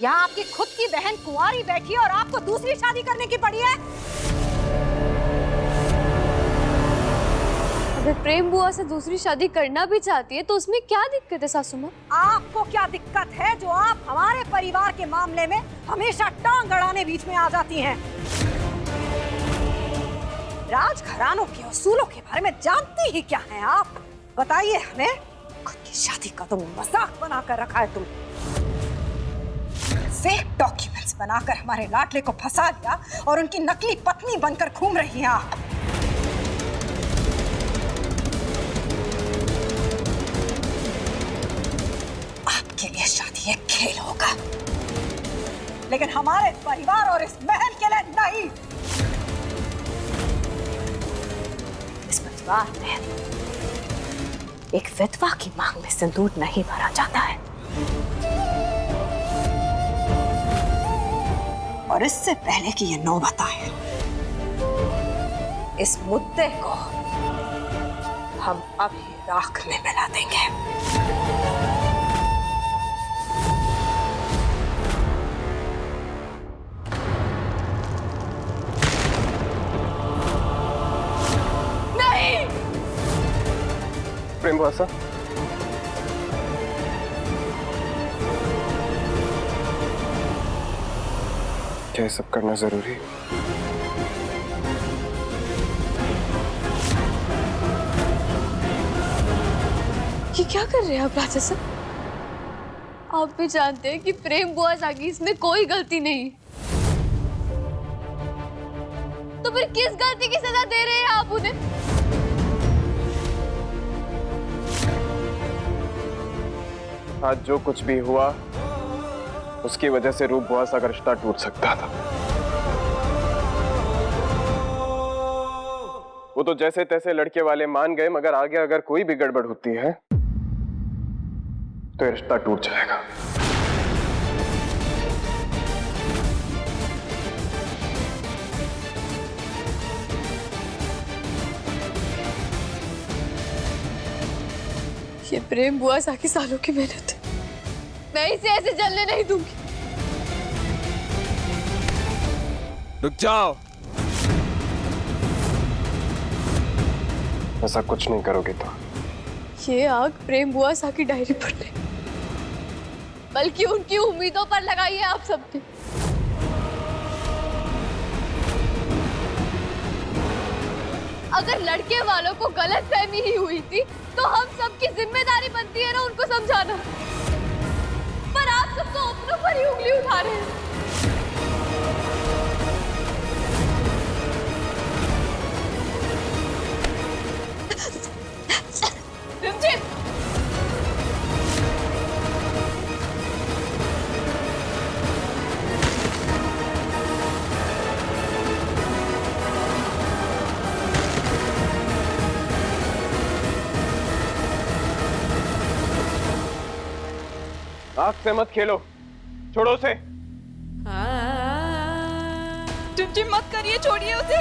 यहाँ आपकी खुद की बहन कुंवारी बैठी है और आपको दूसरी शादी करने की पड़ी है। अगर प्रेम बुआ से दूसरी शादी करना भी चाहती है तो उसमें क्या दिक्कत है सासू माँ? आपको क्या दिक्कत है जो आप हमारे परिवार के मामले में हमेशा टांग अड़ाने बीच में आ जाती हैं? राजघरानों के उसूलों के बारे में जानती ही क्या हैं आप? बताइए हमें। खुद की शादी का तो मजाक बनाकर रखा है तुमने। फेक डॉक्यूमेंट्स बनाकर हमारे लाडले को फंसा लिया और उनकी नकली पत्नी बनकर घूम रही हैं आप। आपके लिए शादी एक खेल होगा, लेकिन हमारे परिवार और इस महल के लिए नहीं। इस परिवार में एक विधवा की मांग में सिंदूर नहीं भरा जाता है। और इससे पहले कि ये नौबत आए, इस मुद्दे को हम अभी राख में मिला देंगे। नहीं! प्रेम बुआ साहब, क्या ये सब करना जरूरी है? ये क्या कर रहे हैं आप राजा साहब? आप भी जानते हैं कि प्रेम बुआ साकी इसमें कोई गलती नहीं। तो फिर किस गलती की सजा दे रहे हैं आप उन्हें? आज जो कुछ भी हुआ उसकी वजह से रूप बुआ सा का रिश्ता टूट सकता था। वो तो जैसे तैसे लड़के वाले मान गए, मगर आगे अगर कोई भी गड़बड़ होती है तो ये रिश्ता टूट जाएगा। ये प्रेम बुआ साकी सालों की मेहनत है। मैं इसे ऐसे जलने नहीं दूंगी। रुक जाओ। ऐसा कुछ नहीं करोगे तो? ये आग प्रेम बुआ साकी डायरी पर नहीं, बल्कि उनकी उम्मीदों पर लगाई है आप सबने। अगर लड़के वालों को गलतफहमी ही हुई थी तो हम सबकी जिम्मेदारी बनती है ना उनको समझाना। पर आप सब तो अपनों पर ही उंगली उठा रहे हैं। रिमझिम! आग से मत खेलो, छोड़ो उसे। रिमझिम मत करिए, छोड़िए उसे।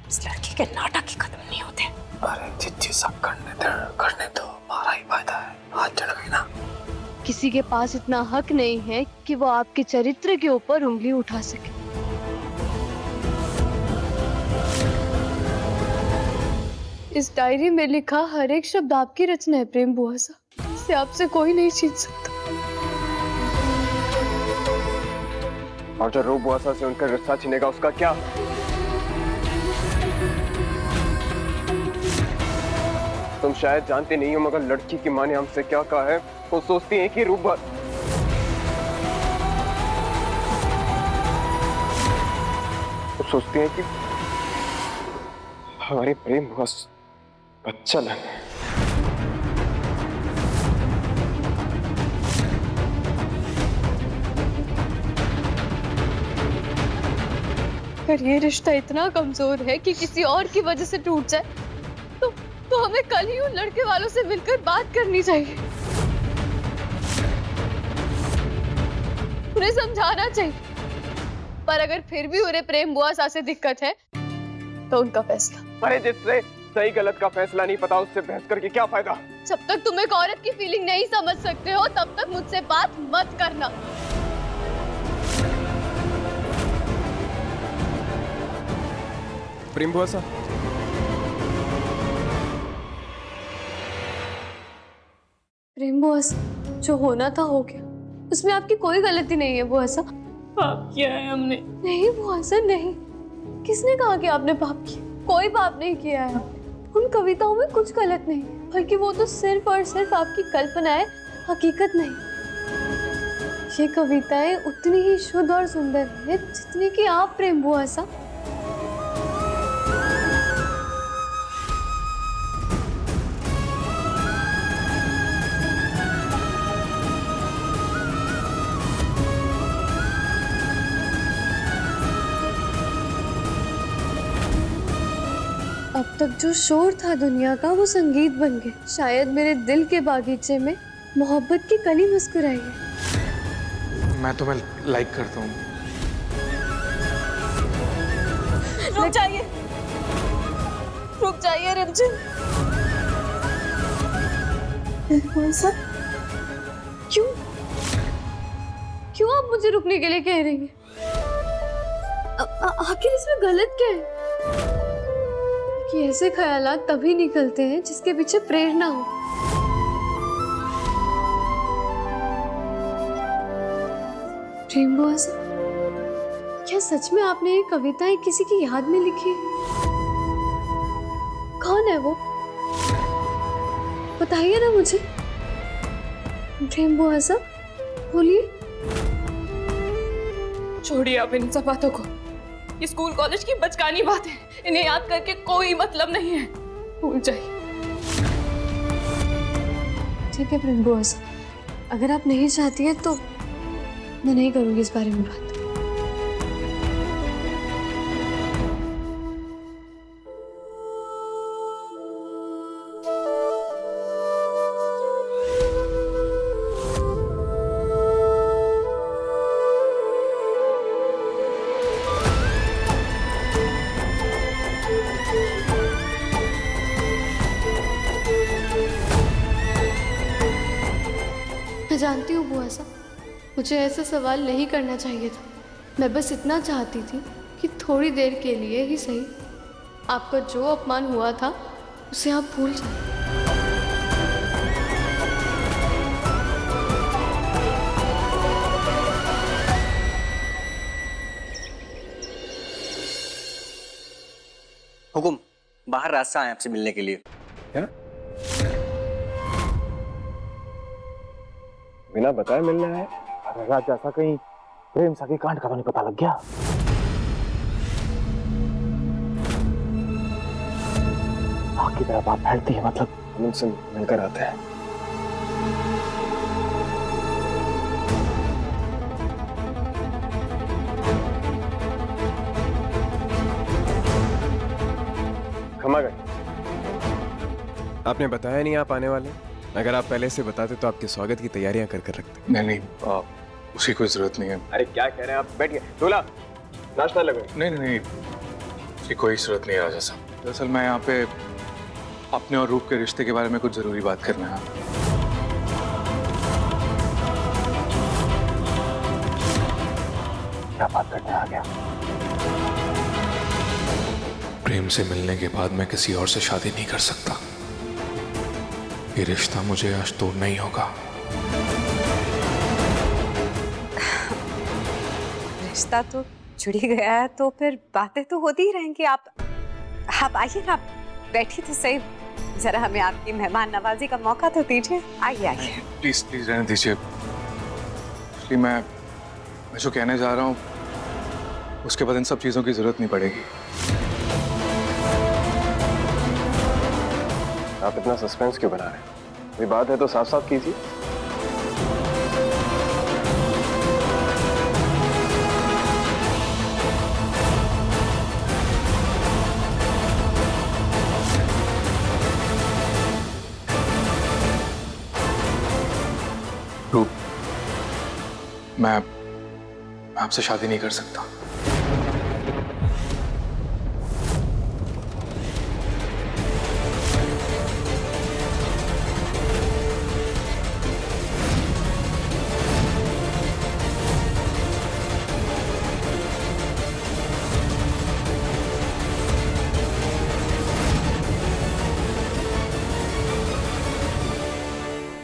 इस लड़की के नाटक ही खत्म नहीं होते। अरे चिच्ची सब करने दो, हमारा ही फायदा है। हाथ चढ़ गई ना। किसी के पास इतना हक नहीं है कि वो आपके चरित्र के ऊपर उंगली उठा सके। इस डायरी में लिखा हर एक शब्द आपकी रचना है प्रेम बुआ सा। इसे आपसे कोई नहीं छीन सकता। और जो रूप बुआ सा से उनका रिश्ता छीनेगा उसका क्या? तुम शायद जानते नहीं हो, मगर लड़की की माँ ने हमसे क्या कहा है। वो सोचती है कि रूप सोचती है कि हमारी प्रेम बस बच्चा लगे। अगर ये रिश्ता इतना कमजोर है कि किसी और की वजह से टूट जाए तो तो हमें कल ही उन लड़के वालों से मिलकर बात करनी चाहिए, उन्हें समझाना चाहिए। पर अगर फिर भी उन्हें प्रेम बुआ सा से दिक्कत है तो उनका फैसला। अरे जिससे सही गलत का फैसला नहीं पता उससे बहस करके क्या फायदा? जब तक तुम एक औरत की फीलिंग नहीं समझ सकते हो तब तक मुझसे बात मत करना। प्रेम बुआ सा, प्रेम बुआ सा, जो होना था हो गया, उसमें आपकी कोई गलती नहीं है बुआ सा। पाप किया है हमने। नहीं बुआ सा नहीं, किसने कहा कि आपने पाप किया? कोई पाप नहीं किया है। उन कविताओं में कुछ गलत नहीं, बल्कि वो तो सिर्फ और सिर्फ आपकी कल्पना है, हकीकत नहीं। ये कविताएं उतनी ही शुद्ध और सुंदर है जितनी कि आप प्रेम बुआ सा। अब तक जो शोर था दुनिया का वो संगीत बन गया। शायद मेरे दिल के बागीचे में मोहब्बत की कली मुस्कुराई है। मैं तुम्हें लाइक करता हूँ। रुक जाइए रिमझिम। क्यों क्यों आप मुझे रुकने के लिए कह रही हैं? आखिर इसमें गलत क्या है? कि ऐसे ख्यालात तभी निकलते हैं जिसके पीछे प्रेरणा हो। प्रेम बुआ सा, क्या सच में आपने ये कविताएं किसी की याद में लिखी? कौन है वो? बताइए ना मुझे। प्रेम बुआ सा, बोलिए। छोड़िए अब इन सब बातों को। ये स्कूल कॉलेज की बचकानी बात है, इन्हें याद करके कोई मतलब नहीं है, भूल जाइए। ठीक है प्रेम बुआ सा, अगर आप नहीं चाहती हैं तो मैं नहीं करूंगी इस बारे में बात। मैं जानती हूँ बुआ सा, मुझे ऐसा सवाल नहीं करना चाहिए था। मैं बस इतना चाहती थी कि थोड़ी देर के लिए ही सही आपका जो अपमान हुआ था उसे आप भूल जाएं। हुकुम, बाहर रास्ता आए आपसे मिलने के लिए। क्या? बिना बताए मिलने आए? अरे राज, जैसा कहीं प्रेम सगे कांड का तो नहीं पता लग गया? आग की तरह बात फैलती है, मतलब हम उनसे मिलकर आते हैं। क्षमा करें, आपने बताया नहीं आप आने वाले। अगर आप पहले से बताते तो आपके स्वागत की तैयारियां कर रखते। नहीं, उसकी कोई जरूरत नहीं है। अरे क्या कह रहे हैं आप? बैठिए। दूल्हा, नाश्ता लगे। नहीं, उसकी कोई जरूरत नहीं है राजा साहब। दरअसल मैं यहाँ पे अपने और रूप के रिश्ते के बारे में कुछ जरूरी बात करना है। क्या बात करने आ गया? प्रेम से मिलने के बाद मैं किसी और से शादी नहीं कर सकता। ये रिश्ता मुझे आज तोड़ना ही होगा। रिश्ता तो जुड़ ही गया है तो फिर बातें तो होती ही रहेंगी। आप आइए ना, बैठिए तो सही, जरा हमें आपकी मेहमान नवाजी का मौका तो दीजिए। आइए। प्लीज रहने दीजिए। इसलिए मैं जो कहने जा रहा हूँ उसके बाद इन सब चीजों की जरूरत नहीं पड़ेगी। आप इतना सस्पेंस क्यों बना रहे हैं? कोई बात है तो साफ साफ कीजिए। मैं आपसे शादी नहीं कर सकता।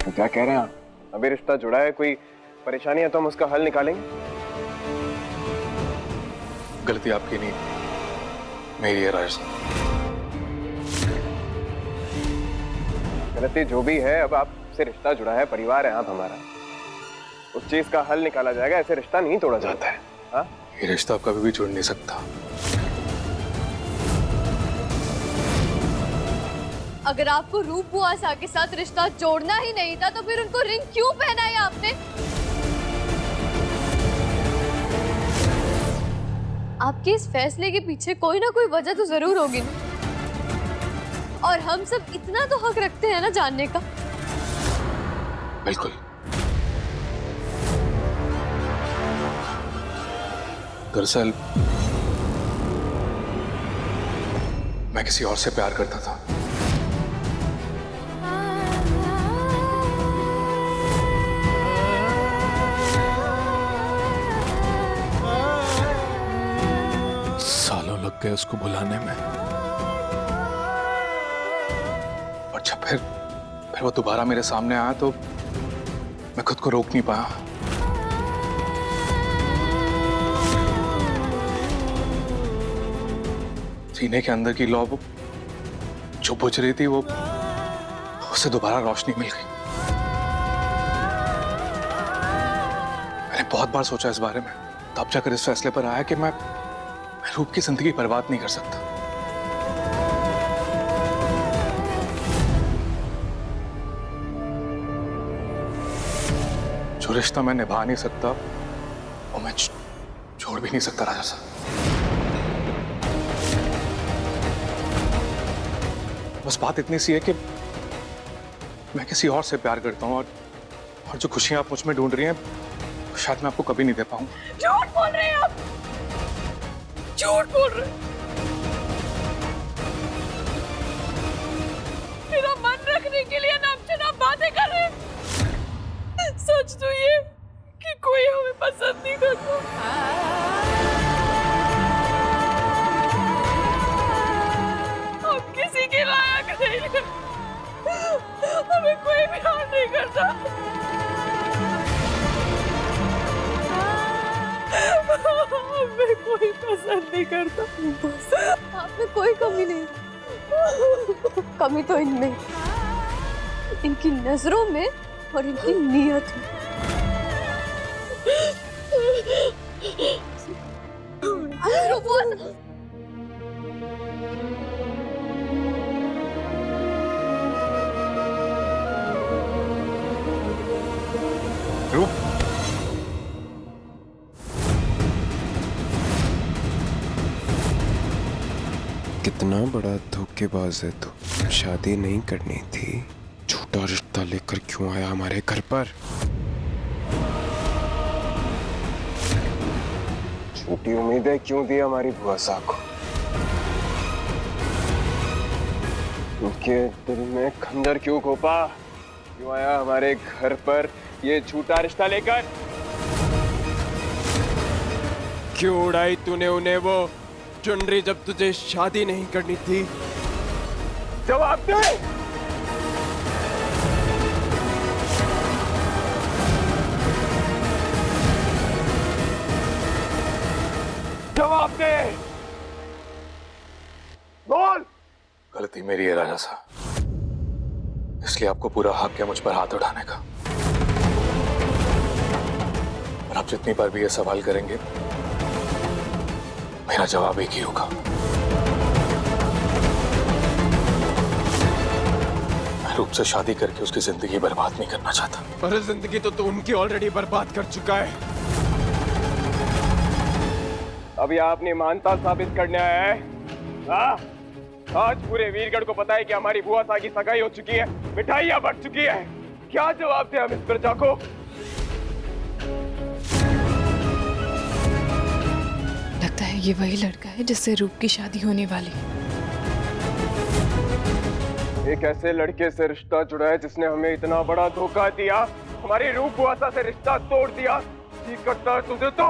क्या कह रहे हैं आप? अभी रिश्ता जुड़ा है, कोई परेशानी है तो हम उसका हल निकालेंगे। गलती आपकी नहीं, मेरी है राज। गलती जो भी है, अब आपसे रिश्ता जुड़ा है, परिवार है आप हमारा, उस चीज का हल निकाला जाएगा। ऐसे रिश्ता नहीं तोड़ा जाता है। हाँ, ये रिश्ता आप कभी भी जुड़ नहीं सकता। अगर आपको रूप बुआ के साथ रिश्ता जोड़ना ही नहीं था तो फिर उनको रिंग क्यों पहनाई आपने? आपके इस फैसले के पीछे कोई ना कोई वजह तो जरूर होगी ना? और हम सब इतना तो हक रखते हैं ना जानने का। बिल्कुल। दरअसल मैं किसी और से प्यार करता था। सालों लग गए उसको बुलाने में, और जब फिर वो दोबारा मेरे सामने आया तो मैं खुद को रोक नहीं पाया। सीने के अंदर की लौ जो बुझ रही थी, वो उसे दोबारा रोशनी मिल गई। मैंने बहुत बार सोचा इस बारे में, तब जाकर इस फैसले पर आया कि मैं रूप की जिंदगी बर्बाद नहीं कर सकता। जो रिश्ता मैं निभा नहीं सकता वो मैं छोड़ भी नहीं सकता राजा साहब। बस बात इतनी सी है कि मैं किसी और से प्यार करता हूं, और जो खुशियां आप मुझ में ढूंढ रही हैं शायद मैं आपको कभी नहीं दे पाऊंगा। झूठ बोल रहे हैं आप, झूठ बोल रहे हैं। मेरा मन रखने के लिए नामचुनाव बातें कर रहे हैं। सच तो ये कि कोई हमें पसंद नहीं करता। हम किसी के लायक नहीं हैं। हमें कोई प्यार नहीं करता। हमें कोई पसंद नहीं करता। बस आप में कोई कमी नहीं, कमी तो इनमें, इनकी नजरों में और इनकी नीयत में। रूप, कितना बड़ा धोखेबाज है तू। शादी नहीं करनी थी, झूठा रिश्ता लेकर क्यों आया हमारे घर पर? झूठी उम्मीदें क्यों दी हमारी बुआ साहब को? उनके दिल में खंजर क्यों घोपा? क्यों आया हमारे घर पर ये झूठा रिश्ता लेकर? क्यों उड़ाई तूने उन्हें वो चुनरी जब तुझे शादी नहीं करनी थी? जवाब दे। जवाब दे, बोल। गलती मेरी है राजा साहब, इसलिए आपको पूरा हक है मुझ पर हाथ उठाने का। और आप जितनी बार भी ये सवाल करेंगे मेरा जवाब एक ही होगा। मैं रूप से शादी करके उसकी जिंदगी बर्बाद नहीं करना चाहता। पर जिंदगी तो तू उनकी ऑलरेडी बर्बाद कर चुका है। अब यह अपनी मानता साबित करने आया है। हाँ? आज पूरे वीरगढ़ को पता है कि हमारी बुआ साहब की सगाई हो चुकी है, मिठाइयां बढ़ चुकी है। क्या जवाब दे हम इस प्रजा को? लगता है ये वही लड़का है जिससे रूप की शादी होने वाली है। एक ऐसे लड़के से रिश्ता जुड़ा है जिसने हमें इतना बड़ा धोखा दिया, हमारी रूप बुआसा से रिश्ता तोड़ दिया। ठीक करता है तुझे तो।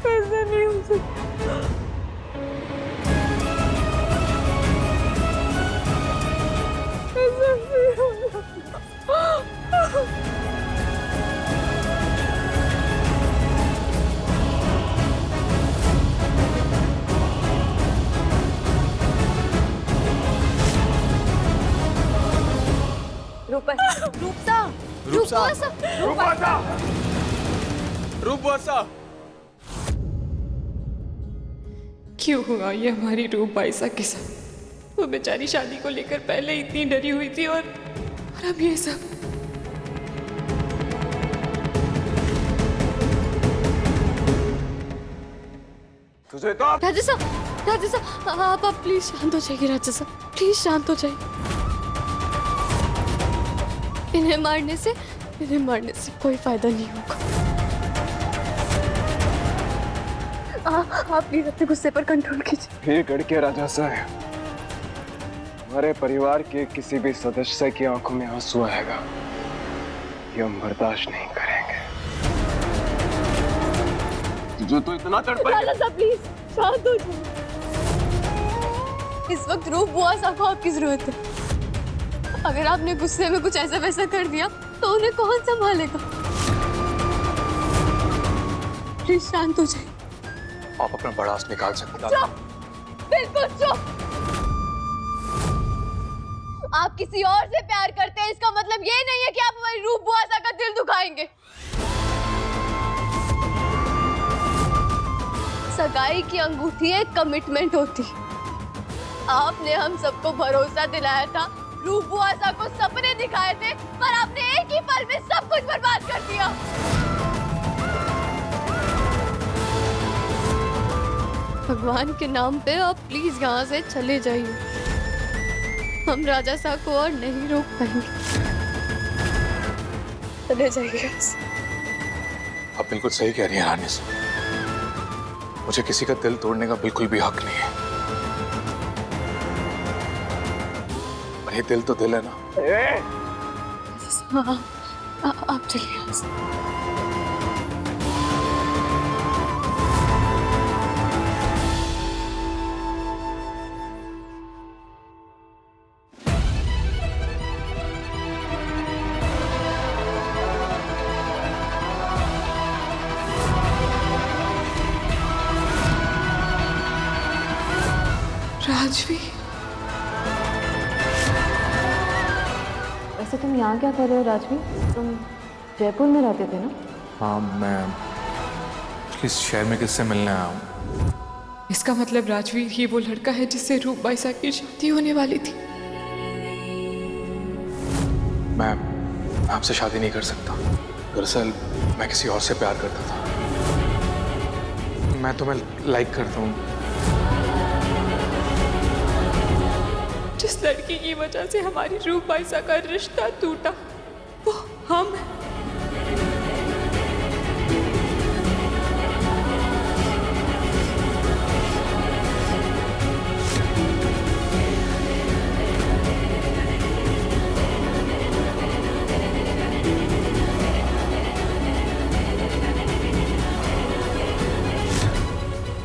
ऐसा नहीं हो सकता। ऐसा नहीं हो सकता। रूपवासा क्यों हुआ ये हमारी रूप बाईसा के साथ? वो बेचारी शादी को लेकर पहले इतनी डरी हुई थी और अब ये सब। तुझे तो राजा साहब आप प्लीज शांत हो जाइए। राजा साहब प्लीज शांत हो जाइए। इन्हें मारने से कोई फायदा नहीं होगा। आप प्लीज अपने गुस्से पर कंट्रोल कीजिए। ठीक लड़के राजा साहब, हमारे परिवार के किसी भी सदस्य की आंखों में आंसू आएगा, ये हम बर्दाश्त नहीं करेंगे। तुझे तो इतना तड़पा। राजा साहब प्लीज शांत हो जाइए। इस वक्त रूप बुआसा को आपकी जरूरत है। अगर आपने गुस्से में कुछ ऐसा वैसा कर दिया तो उन्हें कौन संभालेगा? प्लीज शांत हो जाइए। आप अपना बड़ास निकाल सकते हैं। चुप, बिल्कुल चुप। आप किसी और से प्यार करते हैं, इसका मतलब ये नहीं है कि आप हमारी रूप बुआसा का दिल दुखाएंगे। सगाई की अंगूठी एक कमिटमेंट होती। आपने हम सबको भरोसा दिलाया था, रूप बुआसा को सपने दिखाए थे, पर आपने एक ही पल में सब कुछ बर्बाद कर दिया। भगवान के नाम पे आप प्लीज यहाँ से चले जाइए। हम राजा साहब को और नहीं रोक पाएंगे। चले जाइए। आप बिल्कुल सही कह रही हैं रानी साहब। मुझे किसी का दिल तोड़ने का बिल्कुल भी हक नहीं है। पर ये दिल तो दिल है ना। आप चलिए यहाँ से। राजवी, वैसे तुम यहाँ क्या कर रहे हो राजवी? तुम जयपुर में रहते थे ना? हाँ, मैं इस शहर में किससे मिलने आया हूँ। इसका मतलब राजवीर ही वो लड़का है जिससे रूप बाईसा की शादी होने वाली थी। मैं आपसे शादी नहीं कर सकता। दरअसल मैं किसी और से प्यार करता था। मैं तुम्हें लाइक करता हूँ। जिस लड़की की वजह से हमारी रूप बाईसा का रिश्ता टूटा वो हम हैं।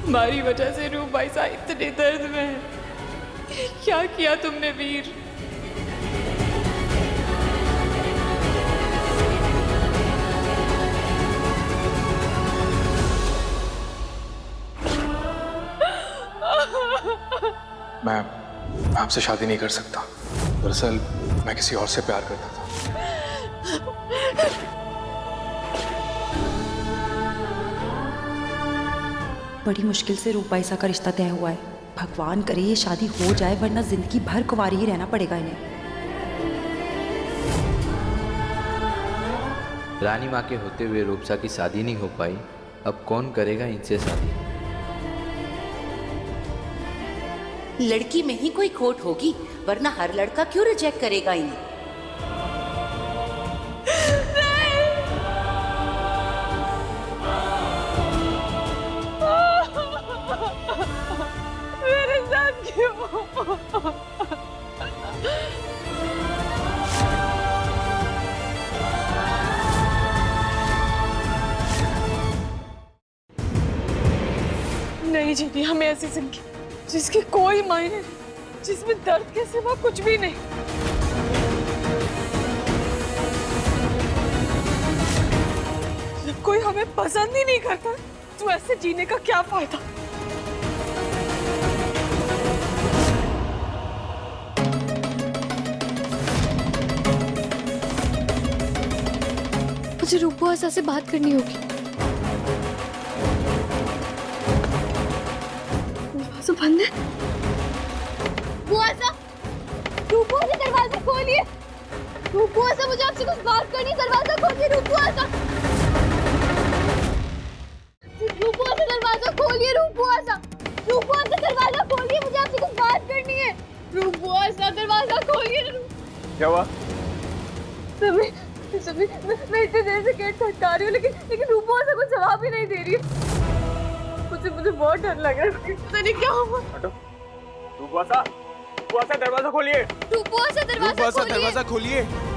हमारी वजह से रूप बाईसा इतने दर्द में है। क्या किया तुमने वीर? मैं आपसे शादी नहीं कर सकता। दरअसल मैं किसी और से प्यार करता था। बड़ी मुश्किल से रूप बाईसा का रिश्ता तय हुआ है। भगवान करे ये शादी हो जाए, वरना जिंदगी भर कुंवारी ही रहना पड़ेगा इन्हें। रानी माँ के होते हुए रूपसा की शादी नहीं हो पाई, अब कौन करेगा इनसे शादी? लड़की में ही कोई खोट होगी, वरना हर लड़का क्यों रिजेक्ट करेगा इन्हें। नहीं जीनी हमें ऐसी जिंदगी जिसकी कोई मायने नहीं, जिसमें दर्द के सिवा कुछ भी नहीं। जब कोई हमें पसंद ही नहीं करता तो ऐसे जीने का क्या फायदा। मुझे रूपो आशा से बात करनी होगी। दरवाजा बंद है। बुआसा, रूपो आशा दरवाजा खोलिए। रूपो आशा मुझे आपसे कुछ बात करनी, दरवाजा खोलिए रूपो आशा। रूपो आशा दरवाजा खोलिए, रूपो आशा। रूपो आशा दरवाजा खोलिए, मुझे आपसे कुछ बात करनी है। रूपो आशा दरवाजा खोलिए। क्या हुआ? सभी मैं इतनी देर से गेट खटका रही हूँ लेकिन रूपो आशा कुछ जवाब ही नहीं दे रही है। मुझे बहुत डर लग रहा है, पता नहीं क्या हुआ। हटो। रूपवासा दरवाजा खोलिए। रूपो आशा दरवाजा खोलिए। खोलिए।